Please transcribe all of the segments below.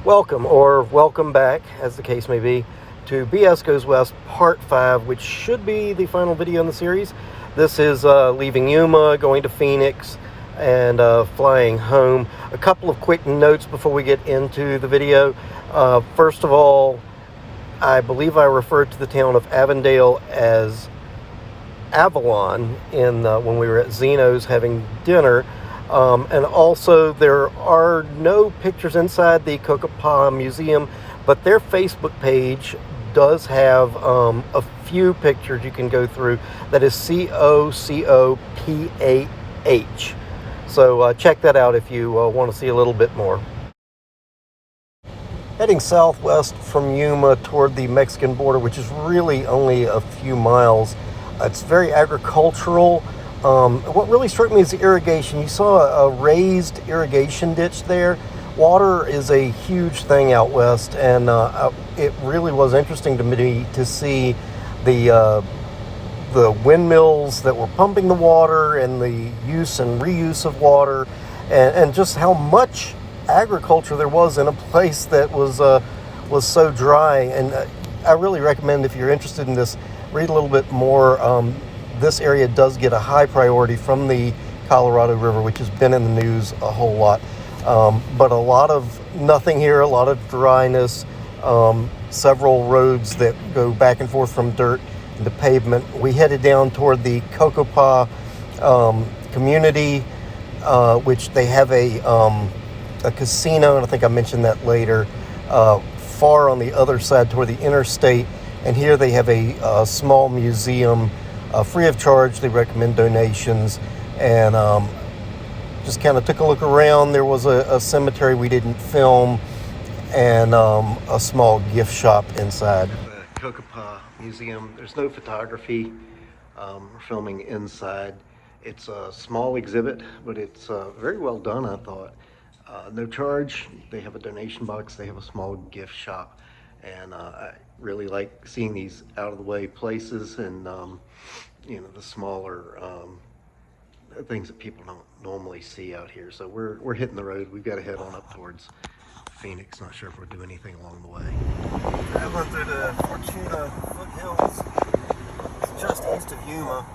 Welcome, or welcome back, as the case may be, to BS Goes West Part 5, which should be the final video in the series. This is leaving Yuma, going to Phoenix, and flying home. A couple of quick notes before we get into the video. First of all, I believe I referred to the town of Avondale as Avalon when we were at Zeno's having dinner. And also, there are no pictures inside the Cocopah Museum, but their Facebook page does have a few pictures you can go through. That is Cocopah. So check that out if you want to see a little bit more. Heading southwest from Yuma toward the Mexican border, which is really only a few miles. It's very agricultural. What really struck me is the irrigation. You saw a raised irrigation ditch there. Water is a huge thing out west, and it really was interesting to me to see the windmills that were pumping the water and the use and reuse of water, and just how much agriculture there was in a place that was so dry. And I really recommend, if you're interested in this, read a little bit more. This area does get a high priority from the Colorado River, which has been in the news a whole lot. But a lot of nothing here, a lot of dryness, several roads that go back and forth from dirt into pavement. We headed down toward the Cocopah community, which they have a casino, and I think I mentioned that later, far on the other side toward the interstate. And here they have a small museum, free of charge. They recommend donations, and just kind of took a look around. There was a cemetery we didn't film, and a small gift shop inside. The Cocopah Museum. There's no photography. We're filming inside. It's a small exhibit, but it's very well done, I thought. No charge. They have a donation box. They have a small gift shop, and I really like seeing these out-of-the-way places, and the smaller things that people don't normally see out here. So we're hitting the road. We've got to head on up towards Phoenix. Not sure if we'll do anything along the way. Traveling through the Fortuna foothills. It's just east of Yuma.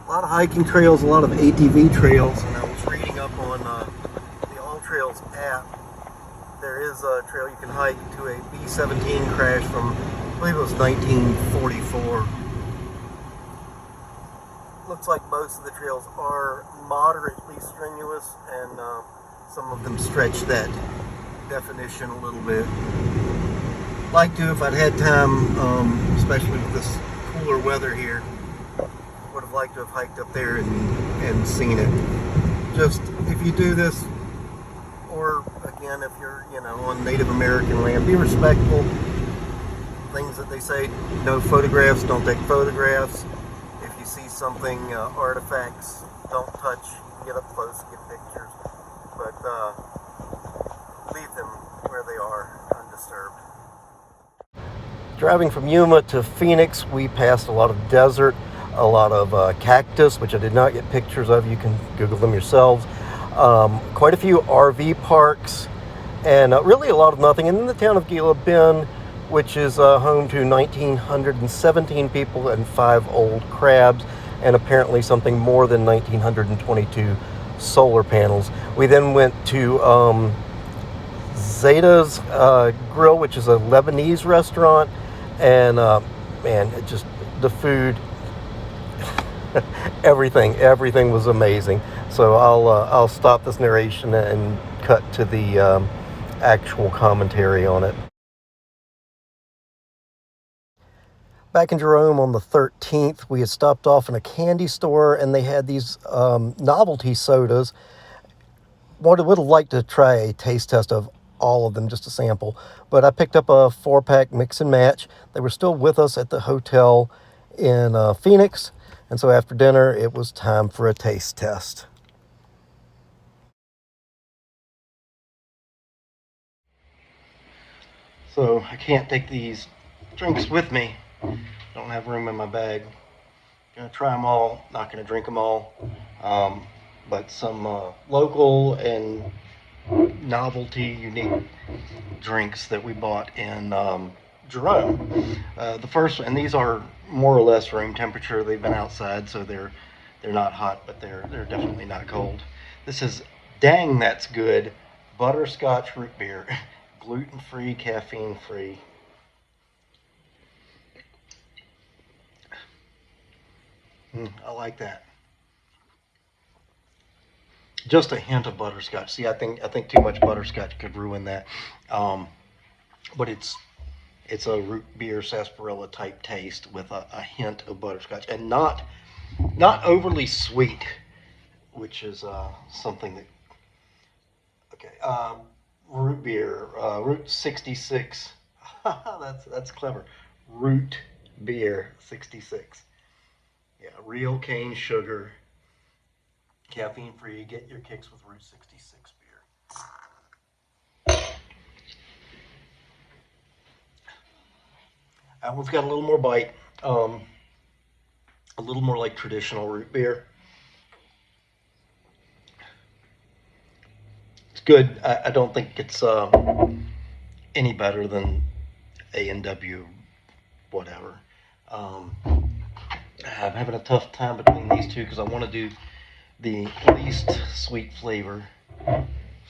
A lot of hiking trails, a lot of ATV trails, and I was reading up on the All Trails app. There is a trail you can hike to a B-17 crash from, I believe it was 1944. Looks like most of the trails are moderately strenuous, and some of them stretch that definition a little bit. Like to, if I'd had time, especially with this cooler weather here, would have liked to have hiked up there and seen it. Just, if you do this, or again, if you're on Native American land, be respectful. Things that they say, no photographs, don't take photographs. If you see something, artifacts, don't touch. You can get up close and get pictures, but leave them where they are, undisturbed. Driving from Yuma to Phoenix, we passed a lot of desert, a lot of cactus, which I did not get pictures of. You can Google them yourselves. Quite a few RV parks, and really a lot of nothing. And then the town of Gila Bend, which is home to 1,917 people and 5 old crabs, and apparently something more than 1,922 solar panels. We then went to Zeta's Grill, which is a Lebanese restaurant, and man, it just, the food, everything was amazing. So I'll stop this narration and cut to the actual commentary on it. Back in Jerome on the 13th, we had stopped off in a candy store, and they had these novelty sodas. Would have liked to try a taste test of all of them, just a sample. But I picked up a 4-pack mix and match. They were still with us at the hotel in Phoenix, and so after dinner, it was time for a taste test. So I can't take these drinks with me. Don't have room in my bag. Gonna try them all, not gonna drink them all. But some local and novelty, unique drinks that we bought in Jerome. The first, and these are more or less room temperature. They've been outside, so they're not hot, but they're definitely not cold. This is Dang That's Good butterscotch root beer, gluten free, caffeine free. I like that. Just a hint of butterscotch. See, I think too much butterscotch could ruin that. Um, but it's a root beer sarsaparilla type taste with a hint of butterscotch, and not overly sweet, which is something that okay. Root beer, Root 66. That's clever. Root beer 66. Yeah, real cane sugar, caffeine free. Get your kicks with Route 66 beer. That one's got a little more bite, um, a little more like traditional root beer. It's good. I don't think it's any better than A&W, whatever. Um, I'm having a tough time between these two because I want to do the least sweet flavor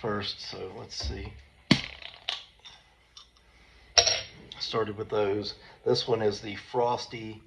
first. So let's see. Started with those. This one is the Frosty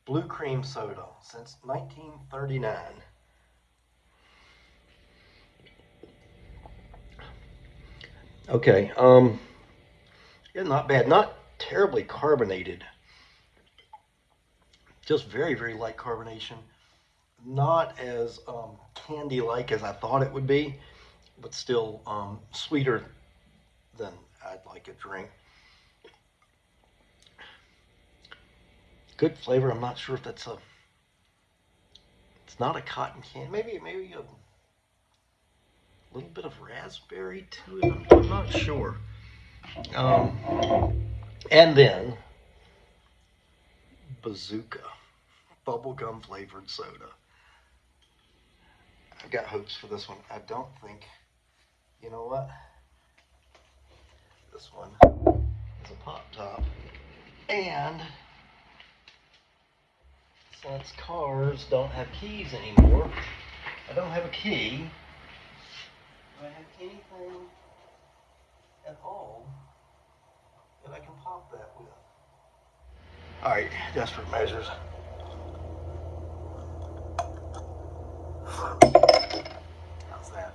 Blue Cream Soda since 1939. Okay, yeah, not bad. Not terribly carbonated. Just very, very light carbonation. Not as candy-like as I thought it would be, but still sweeter than I'd like a drink. Good flavor. I'm not sure if that's a. It's not a cotton candy. Maybe a little bit of raspberry to it. I'm not sure. And then Bazooka, bubblegum flavored soda. I've got hopes for this one. I don't think. You know what? This one is a pop top. And since cars don't have keys anymore, I don't have a key. Do I have anything at all that I can pop that with? All right, desperate measures. How's that?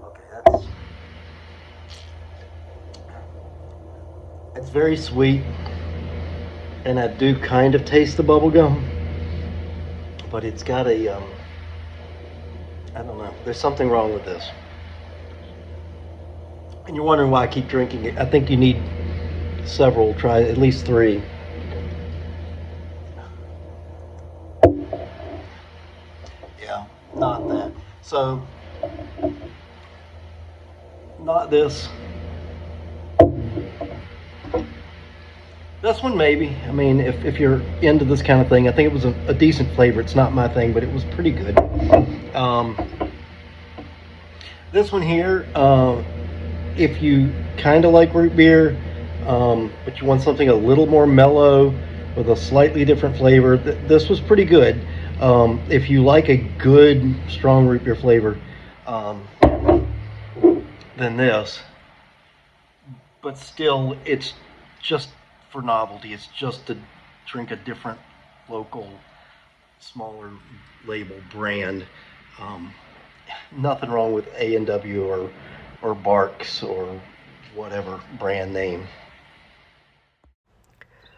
Okay, it's very sweet, and I do kind of taste the bubble gum, but it's got a I don't know. There's something wrong with this. And you're wondering why I keep drinking it. I think you need several, try at least three. Yeah, not that. So, not this. This one maybe. I mean, if you're into this kind of thing, I think it was a decent flavor. It's not my thing, but it was pretty good. Um, this one here, if you kind of like root beer, but you want something a little more mellow with a slightly different flavor, this was pretty good. If you like a good, strong root beer flavor, than this, but still, it's just for novelty. It's just to drink a different local, smaller label brand. Um, Nothing wrong with A&W or Barks or whatever brand name.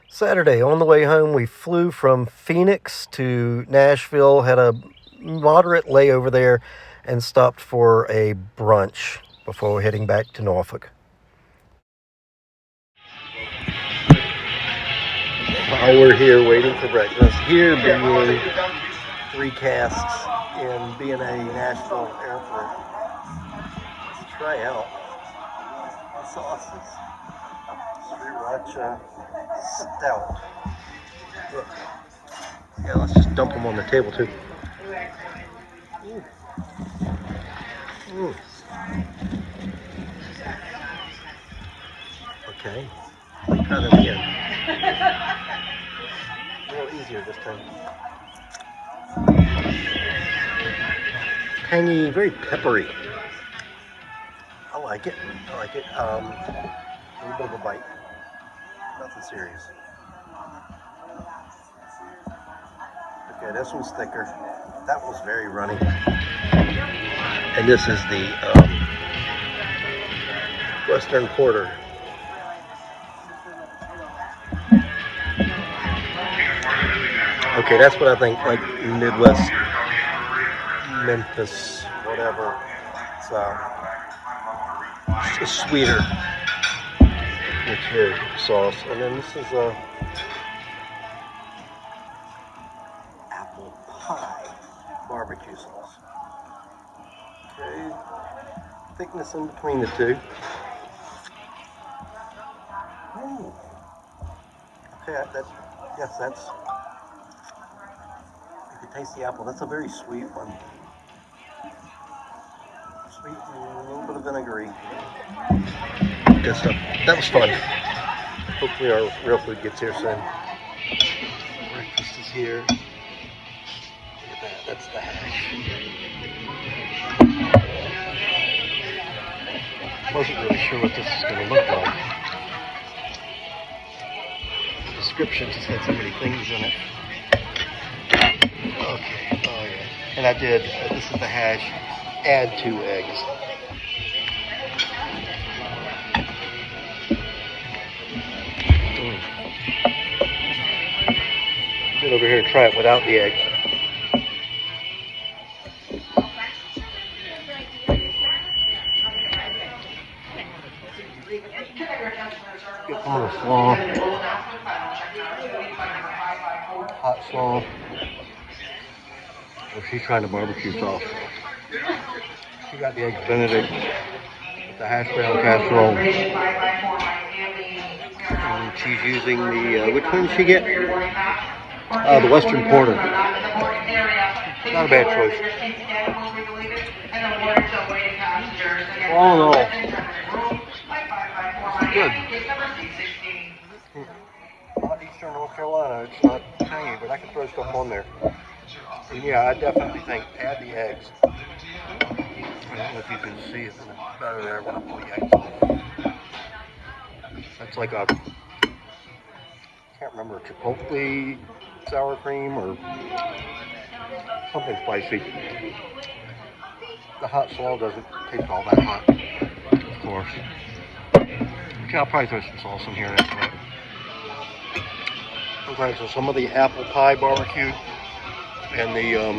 Saturday, on the way home, we flew from Phoenix to Nashville, had a moderate layover there, and stopped for a brunch before heading back to Norfolk. While we're here waiting for breakfast, here being three casks in B&A Nashville Airport. Let's try out the sauces. Sriracha Stout. Look. Yeah, let's just dump them on the table too. Mm. Okay. Try that again. A little easier this time. Tangy, very peppery. I like it. I like it. A little bit of a bite. Nothing serious. Okay, this one's thicker. That one's very runny. And this is the Western Porter. Okay, that's what I think, like Midwest, Memphis, whatever. It's sweeter with your sauce. And then this is apple pie barbecue sauce. Okay, thickness in between the two. Ooh. Okay, yes, that's, you can taste the apple. That's a very sweet one. Sweet and a little bit of vinegary. Good stuff. That was fun. Hopefully our real food gets here soon. Breakfast is here. Look at that. That's the hash. Wasn't really sure what this is going to look like. The description just had so many things in it. Okay. Oh yeah. And I did. This is the hash. Add 2 eggs. Get over here and try it without the eggs. Get some of the slaw. Hot slaw. Well, she's trying the barbecue sauce. She got the eggs Benedict with the hash brown casserole. And she's using the, which one did she get? The Western Porter. Not a bad choice. All in all, this is good. Not Eastern North Carolina, it's not tangy, but I can throw stuff on there. And yeah, I definitely think add the eggs. I don't know if you can see it better there when I pull the eggs off. That's like a, I can't remember, chipotle sour cream or something spicy. The hot slaw doesn't taste all that hot, of course. Okay, I'll probably throw some sauce in here after that. Okay, so some of the apple pie barbecue and the, I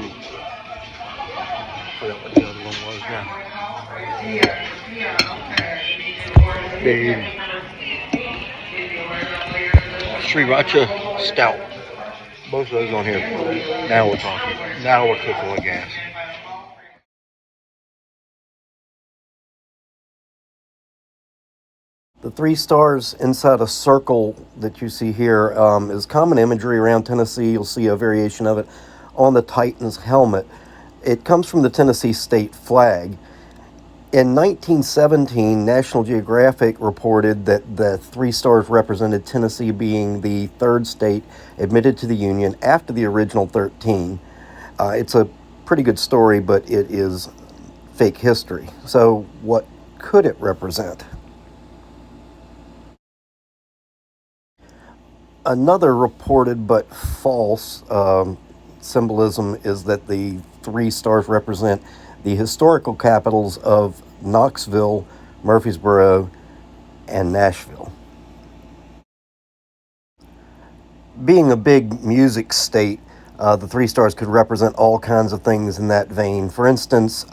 forgot what the other one was now. The Sriracha Stout. Both of those on here. Now we're talking. Now we're cooking with gas. The 3 stars inside a circle that you see here is common imagery around Tennessee. You'll see a variation of it on the Titan's helmet. It comes from the Tennessee state flag. In 1917, National Geographic reported that the 3 stars represented Tennessee being the 3rd state admitted to the Union after the original 13. It's a pretty good story, but it is fake history. So what could it represent? Another reported but false symbolism is that the 3 stars represent the historical capitals of Knoxville, Murfreesboro, and Nashville. Being a big music state, the 3 stars could represent all kinds of things in that vein. For instance,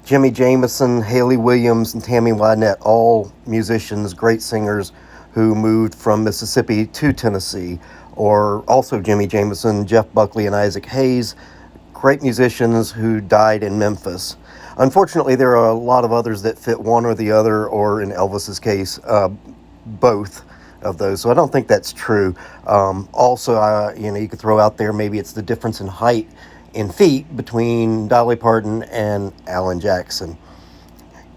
Jimmy Jamison, Haley Williams, and Tammy Wynette, all musicians, great singers who moved from Mississippi to Tennessee. Or also Jimmy Jamison, Jeff Buckley, and Isaac Hayes, great musicians who died in Memphis. Unfortunately, there are a lot of others that fit one or the other, or in Elvis's case, both. of those. So I don't think that's true. Also, you could throw out there maybe it's the difference in height in feet between Dolly Parton and Alan Jackson.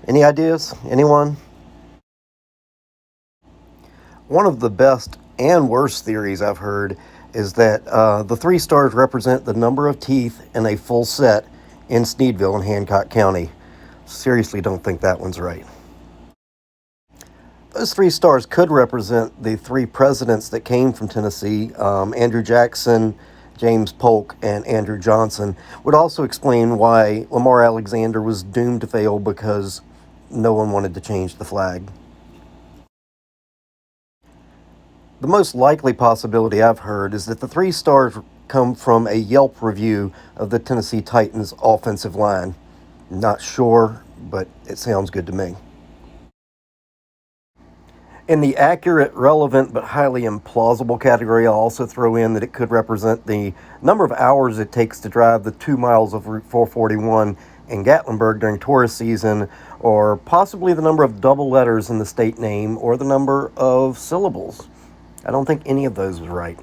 Any ideas? Anyone? One of the best and worst theories I've heard is that the 3 stars represent the number of teeth in a full set in Sneedville in Hancock County. Seriously, don't think that one's right. Those 3 stars could represent the 3 presidents that came from Tennessee, Andrew Jackson, James Polk, and Andrew Johnson. Would also explain why Lamar Alexander was doomed to fail because no one wanted to change the flag. The most likely possibility I've heard is that the 3 stars come from a Yelp review of the Tennessee Titans offensive line. Not sure, but it sounds good to me. In the accurate, relevant, but highly implausible category, I'll also throw in that it could represent the number of hours it takes to drive the 2 miles of Route 441 in Gatlinburg during tourist season, or possibly the number of double letters in the state name, or the number of syllables. I don't think any of those was right.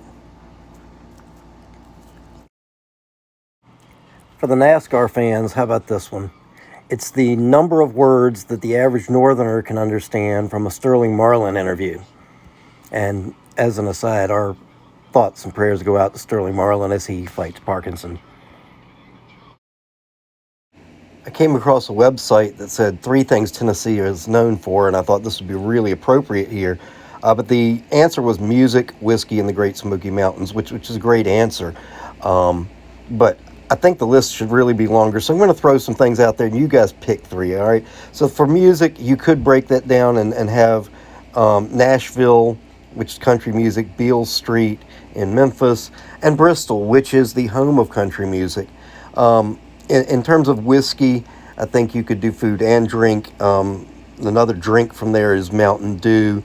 For the NASCAR fans, how about this one? It's the number of words that the average northerner can understand from a Sterling Marlin interview. And as an aside, our thoughts and prayers go out to Sterling Marlin as he fights Parkinson. I came across a website that said 3 things Tennessee is known for, and I thought this would be really appropriate here. But the answer was music, whiskey, and the Great Smoky Mountains, which is a great answer. But I think the list should really be longer, so I'm going to throw some things out there, and you guys pick 3, all right? So for music, you could break that down and have Nashville, which is country music, Beale Street in Memphis, and Bristol, which is the home of country music. In terms of whiskey, I think you could do food and drink. Another drink from there is Mountain Dew.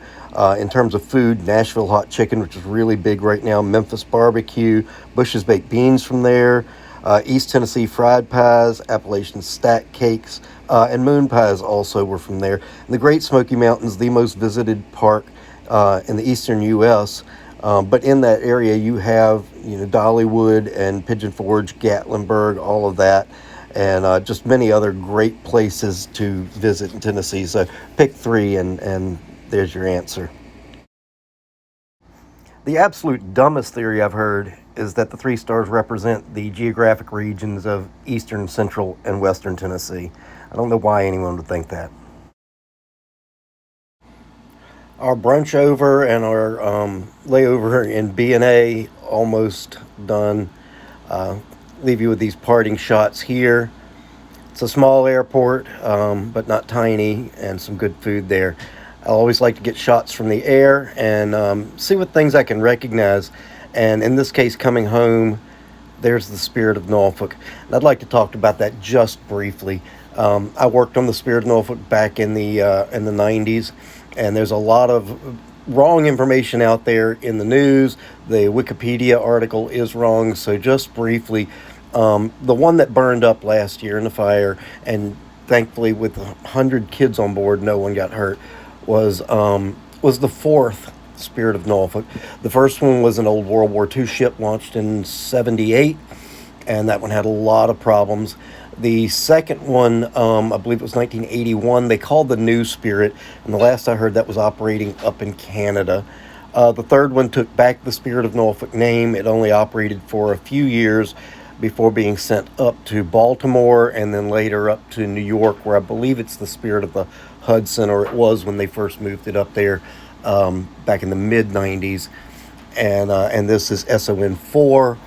In terms of food, Nashville hot chicken, which is really big right now, Memphis barbecue, Bush's baked beans from there, East Tennessee fried pies, Appalachian stack cakes, and moon pies also were from there. And the Great Smoky Mountains, the most visited park in the eastern U.S., but in that area you have Dollywood and Pigeon Forge, Gatlinburg, all of that, and just many other great places to visit in Tennessee. So pick 3 and there's your answer. The absolute dumbest theory I've heard is that the 3 stars represent the geographic regions of eastern, central, and western Tennessee. I don't know why anyone would think that. Our brunch over and our layover in B&A almost done. Leave you with these parting shots here. It's a small airport, but not tiny, and some good food there. I always like to get shots from the air and see what things I can recognize. And in this case, coming home, there's the Spirit of Norfolk. And I'd like to talk about that just briefly. I worked on the Spirit of Norfolk back in the 90s, and there's a lot of wrong information out there in the news. The Wikipedia article is wrong, so just briefly, the one that burned up last year in the fire, and thankfully with 100 kids on board, no one got hurt, was the 4th Spirit of Norfolk. The first one was an old World War II ship launched in 78, and that one had a lot of problems. The second one, I believe it was 1981, they called the New Spirit, and the last I heard that was operating up in Canada. The third one took back the Spirit of Norfolk name. It only operated for a few years before being sent up to Baltimore and then later up to New York, where I believe it's the Spirit of the Hudson, or it was when they first moved it up there back in the mid-90s. And this is SON4,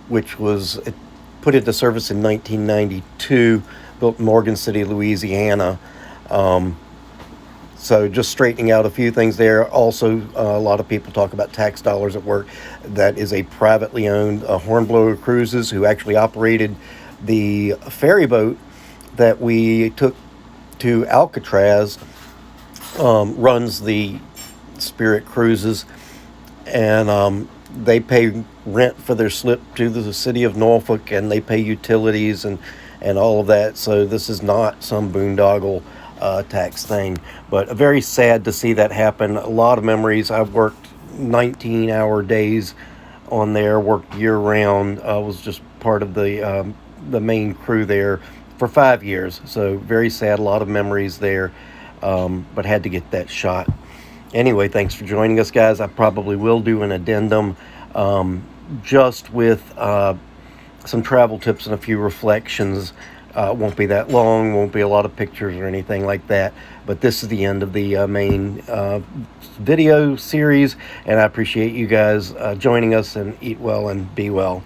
which was put into service in 1992, built in Morgan City, Louisiana. So just straightening out a few things there. Also, a lot of people talk about tax dollars at work. That is a privately owned Hornblower Cruises, who actually operated the ferry boat that we took to Alcatraz, runs the Spirit Cruises, and they pay rent for their slip to the city of Norfolk, and they pay utilities and all of that. So this is not some boondoggle tax thing. But very sad to see that happen. A lot of memories. I worked 19-hour days on there, worked year round. I was just part of the main crew there for 5 years. So very sad. A lot of memories there, but had to get that shot. Anyway, thanks for joining us, guys. I probably will do an addendum just with some travel tips and a few reflections. Won't be that long, won't be a lot of pictures or anything like that. But this is the end of the main video series, and I appreciate you guys joining us, and eat well and be well.